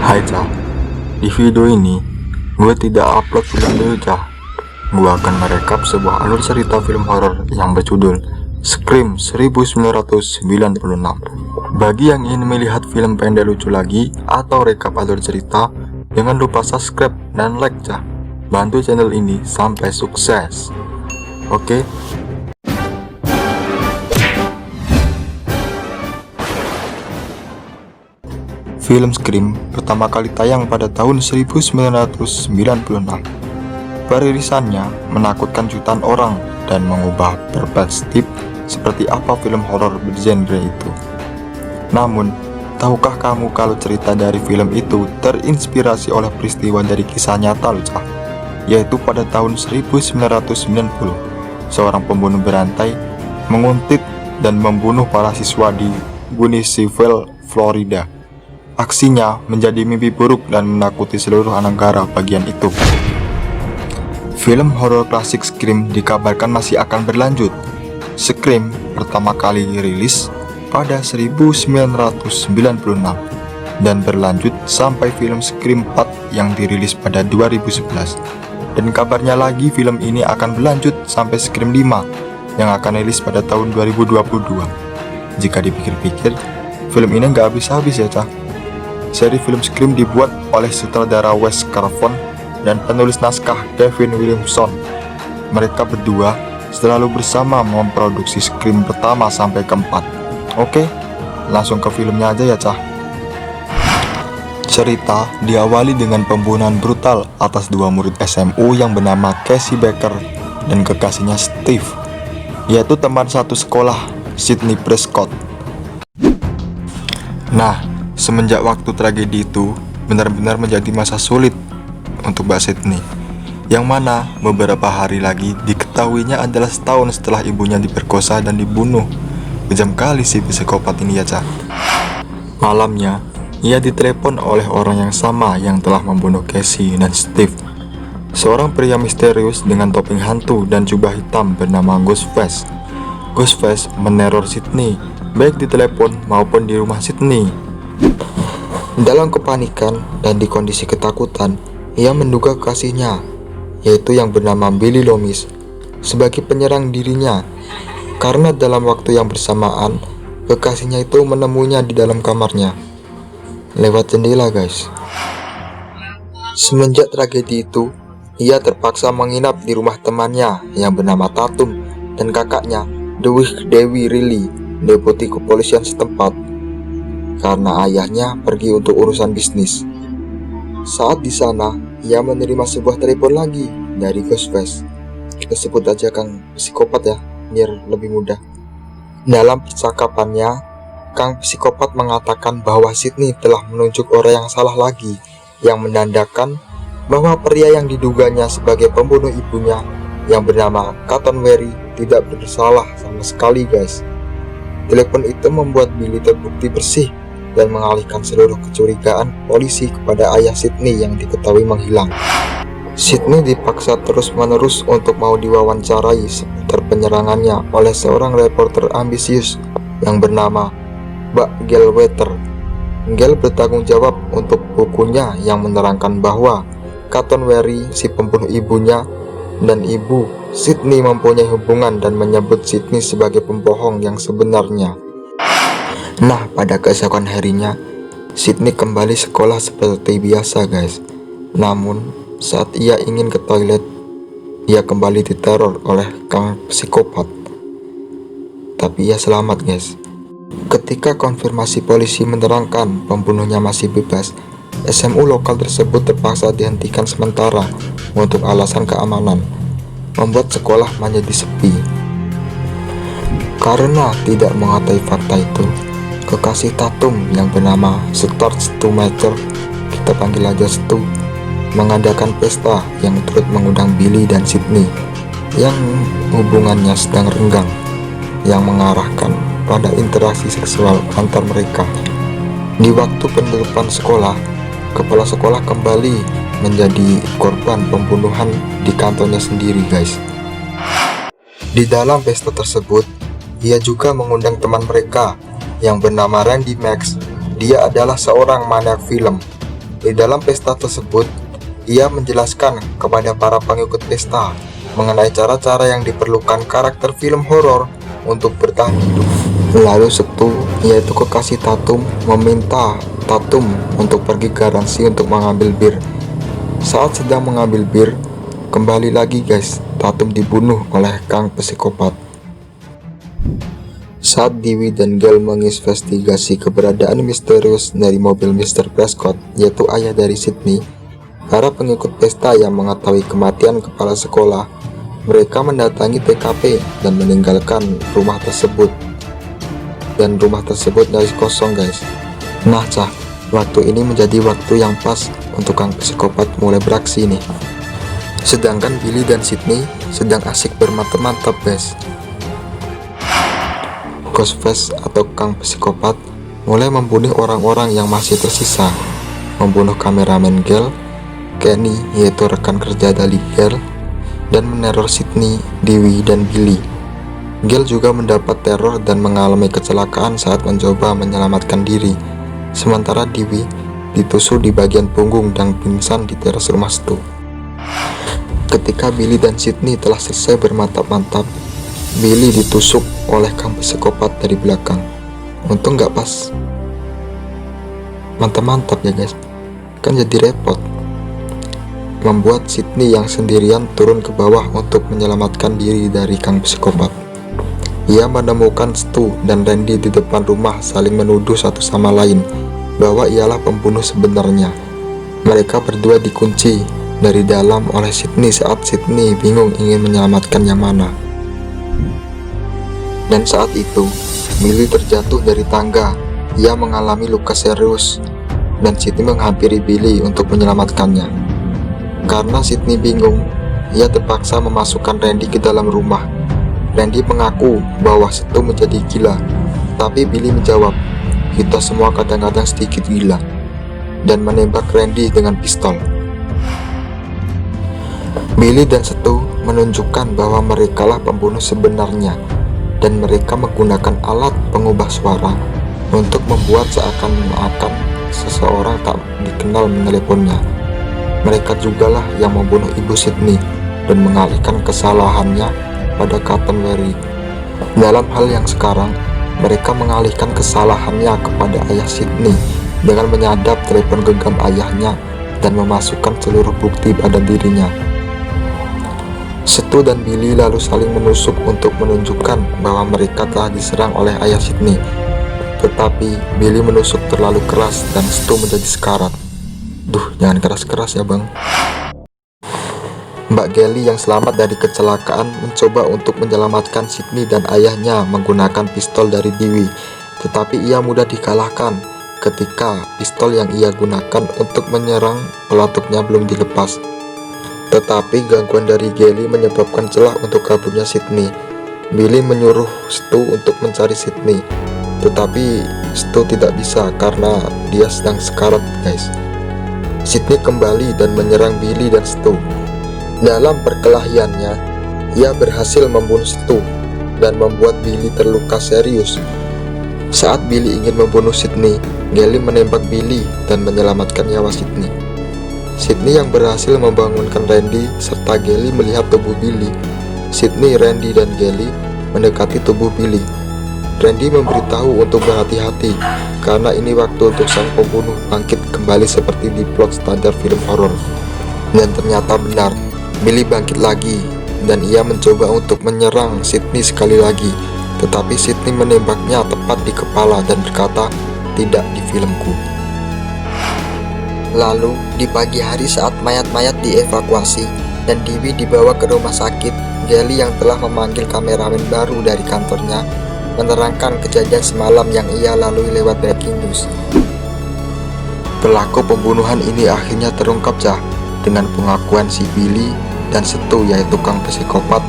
Hai Cah, di video ini gue tidak upload film dulu Cah. Gue akan merekap sebuah alur cerita film horor yang berjudul Scream 1996. Bagi yang ingin melihat film pendek lucu lagi atau rekap alur cerita, jangan lupa subscribe dan like Cah. Bantu channel ini sampai sukses. Oke? Film Scream pertama kali tayang pada tahun 1996. Perilisannya menakutkan jutaan orang dan mengubah perspektif seperti apa film horor bergenre itu. Namun, tahukah kamu kalau cerita dari film itu terinspirasi oleh peristiwa dari kisah nyata loh Cah? Yaitu pada tahun 1990, seorang pembunuh berantai menguntit dan membunuh para siswa di Gunnisville, Florida. Aksinya menjadi mimpi buruk dan menakuti seluruh negara bagian itu. Film horor klasik Scream dikabarkan masih akan berlanjut. Scream pertama kali dirilis pada 1996 dan berlanjut sampai film Scream 4 yang dirilis pada 2011. Dan kabarnya lagi film ini akan berlanjut sampai Scream 5 yang akan rilis pada tahun 2022. Jika dipikir-pikir, film ini nggak habis-habis ya Cah. Seri film Scream dibuat oleh sutradara Wes Craven dan penulis naskah Kevin Williamson. Mereka berdua selalu bersama memproduksi Scream pertama sampai keempat. Oke, langsung ke filmnya aja ya Cah. Cerita diawali dengan pembunuhan brutal atas dua murid SMU yang bernama Casey Becker dan kekasihnya Steve, yaitu teman satu sekolah, Sidney Prescott. Nah, semenjak waktu tragedi itu benar-benar menjadi masa sulit untuk Mbak Sidney, yang mana beberapa hari lagi diketahuinya adalah setahun setelah ibunya diperkosa dan dibunuh. Kejam kali si psikopat ini ya Cah. Malamnya, ia ditelepon oleh orang yang sama yang telah membunuh Casey dan Steve. Seorang pria misterius dengan topeng hantu dan jubah hitam bernama Ghostface. Ghostface meneror Sidney, baik di telepon maupun di rumah Sidney. Dalam kepanikan dan di kondisi ketakutan, ia menduga kekasihnya, yaitu yang bernama Billy Loomis, sebagai penyerang dirinya, karena dalam waktu yang bersamaan, kekasihnya itu menemuinya di dalam kamarnya, lewat jendela guys. Semenjak tragedi itu, ia terpaksa menginap di rumah temannya yang bernama Tatum dan kakaknya, Dewi Riley, deputi kepolisian setempat, karena ayahnya pergi untuk urusan bisnis. Saat di sana, ia menerima sebuah telepon lagi dari Ghostface. Kita sebut aja Kang Psikopat ya, biar lebih mudah. Dalam percakapannya, Kang Psikopat mengatakan bahwa Sidney telah menunjuk orang yang salah lagi, yang menandakan bahwa pria yang diduganya sebagai pembunuh ibunya, yang bernama Cotton Weary, tidak bersalah sama sekali guys. Telepon itu membuat Billy terbukti bersih dan mengalihkan seluruh kecurigaan polisi kepada ayah Sidney yang diketahui menghilang. Sidney dipaksa terus-menerus untuk mau diwawancarai seputar penyerangannya oleh seorang reporter ambisius yang bernama Mbak Gail Wetter. Gail bertanggung jawab untuk bukunya yang menerangkan bahwa Cotton Weary, si pembunuh ibunya, dan ibu Sidney mempunyai hubungan dan menyebut Sidney sebagai pembohong yang sebenarnya. Nah, pada keesokan harinya, Sidney kembali sekolah seperti biasa guys. Namun, saat ia ingin ke toilet, ia kembali diteror oleh Kang Psikopat. Tapi ia selamat guys. Ketika konfirmasi polisi menerangkan pembunuhnya masih bebas, SMU lokal tersebut terpaksa dihentikan sementara untuk alasan keamanan, membuat sekolah menjadi sepi. Karena tidak mengetahui fakta itu, kekasih Tatum yang bernama Stumacher, kita panggil aja Stu, mengadakan pesta yang turut mengundang Billy dan Sidney yang hubungannya sedang renggang, yang mengarahkan pada interaksi seksual antar mereka. Di waktu penutupan sekolah, kepala sekolah kembali menjadi korban pembunuhan di kantornya sendiri guys. Di dalam pesta tersebut, ia juga mengundang teman mereka yang bernama Randy Max. Dia adalah seorang maniak film Di dalam pesta tersebut, ia menjelaskan kepada para pengikut pesta mengenai cara-cara yang diperlukan karakter film horor untuk bertahan hidup. Lalu Setu, yaitu kekasih Tatum, meminta Tatum untuk pergi ke garasi untuk mengambil bir. Saat sedang mengambil bir, kembali lagi guys, Tatum dibunuh oleh Kang psikopat. Saat Dewey dan Gale menginvestigasi keberadaan misterius dari mobil Mr. Prescott, yaitu ayah dari Sydney, para pengikut pesta yang mengetahui kematian kepala sekolah, mereka mendatangi TKP dan meninggalkan rumah tersebut. Dan rumah tersebut nyaris kosong guys. Nah cah, waktu ini menjadi waktu yang pas untuk Kang psikopat mulai beraksi nih. Sedangkan Billy dan Sydney sedang asik bermantap-mantap guys. Ghostface atau Kang psikopat mulai membunuh orang-orang yang masih tersisa, membunuh kameramen Gale, Kenny yaitu rekan kerja dari Gale, dan meneror Sydney, Dewey, dan Billy. Gale juga mendapat teror dan mengalami kecelakaan saat mencoba menyelamatkan diri, sementara Dewey ditusuk di bagian punggung dan pingsan di teras rumah Stu. Ketika Billy dan Sydney telah selesai bermantap-mantap, Billy ditusuk oleh Kang psikopat dari belakang. Untung gak pas mantap-mantap ya guys, kan jadi repot. Membuat Sydney yang sendirian turun ke bawah untuk menyelamatkan diri dari Kang psikopat. Ia menemukan Stu dan Randy di depan rumah saling menuduh satu sama lain bahwa ialah pembunuh sebenarnya. Mereka berdua dikunci dari dalam oleh Sydney saat Sydney bingung ingin menyelamatkan yang mana. Dan saat itu, Billy terjatuh dari tangga. Ia mengalami luka serius, dan Sydney menghampiri Billy untuk menyelamatkannya. Karena Sydney bingung, ia terpaksa memasukkan Randy ke dalam rumah. Randy mengaku bahwa Stu menjadi gila, tapi Billy menjawab, "Kita semua kadang-kadang sedikit gila," dan menembak Randy dengan pistol. Billy dan Stu menunjukkan bahwa merekalah pembunuh sebenarnya, dan mereka menggunakan alat pengubah suara untuk membuat seakan-akan seseorang tak dikenal meneleponnya. Mereka jugalah yang membunuh ibu Sydney dan mengalihkan kesalahannya pada Cotton Weary. Dalam hal yang sekarang, mereka mengalihkan kesalahannya kepada ayah Sydney dengan menyadap telepon genggam ayahnya dan memasukkan seluruh bukti pada dirinya. Stu dan Billy lalu saling menusuk untuk menunjukkan bahwa mereka telah diserang oleh ayah Sydney. Tetapi Billy menusuk terlalu keras dan Stu menjadi sekarat. Duh, jangan keras-keras ya bang. Mbak Gally yang selamat dari kecelakaan mencoba untuk menyelamatkan Sydney dan ayahnya menggunakan pistol dari Dewey. Tetapi ia mudah dikalahkan ketika pistol yang ia gunakan untuk menyerang pelatuknya belum dilepas. Tetapi gangguan dari Gally menyebabkan celah untuk kaburnya Sydney. Billy menyuruh Stu untuk mencari Sydney, tetapi Stu tidak bisa karena dia sedang sekarat guys. Sydney kembali dan menyerang Billy dan Stu. Dalam perkelahiannya, ia berhasil membunuh Stu dan membuat Billy terluka serius. Saat Billy ingin membunuh Sydney, Gally menembak Billy dan menyelamatkan nyawa Sydney. Sydney yang berhasil membangunkan Randy serta Gally melihat tubuh Billy. Sydney, Randy, dan Gally mendekati tubuh Billy. Randy memberitahu untuk berhati-hati karena ini waktu untuk sang pembunuh bangkit kembali seperti di plot standar film horor. Dan ternyata benar, Billy bangkit lagi dan ia mencoba untuk menyerang Sydney sekali lagi. Tetapi Sydney menembaknya tepat di kepala dan berkata, "Tidak di filmku." Lalu, di pagi hari saat mayat-mayat dievakuasi dan Dewey dibawa ke rumah sakit, Gally yang telah memanggil kameramen baru dari kantornya menerangkan kejadian semalam yang ia lalui lewat breaking news. Pelaku pembunuhan ini akhirnya terungkap dengan pengakuan si Billy dan Stu yaitu Kang psikopat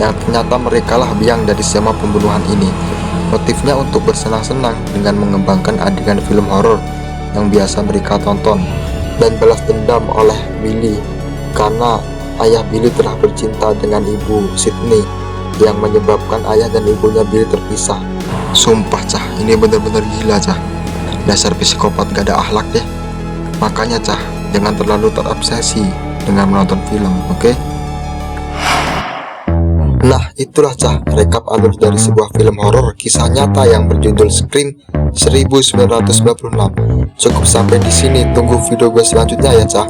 yang ternyata merekalah biang dari semua pembunuhan ini. Motifnya untuk bersenang-senang dengan mengembangkan adegan film horor yang biasa mereka tonton, dan balas dendam oleh Billy karena ayah Billy telah bercinta dengan ibu Sydney yang menyebabkan ayah dan ibunya Billy terpisah. Sumpah ini bener-bener gila Dasar psikopat gak ada akhlak deh. Makanya Cah, jangan terlalu terobsesi dengan menonton film, oke? Nah, itulah Cah rekap alur dari sebuah film horor kisah nyata yang berjudul Scream 1996. Cukup sampai di sini, tunggu video gue selanjutnya ya Cah.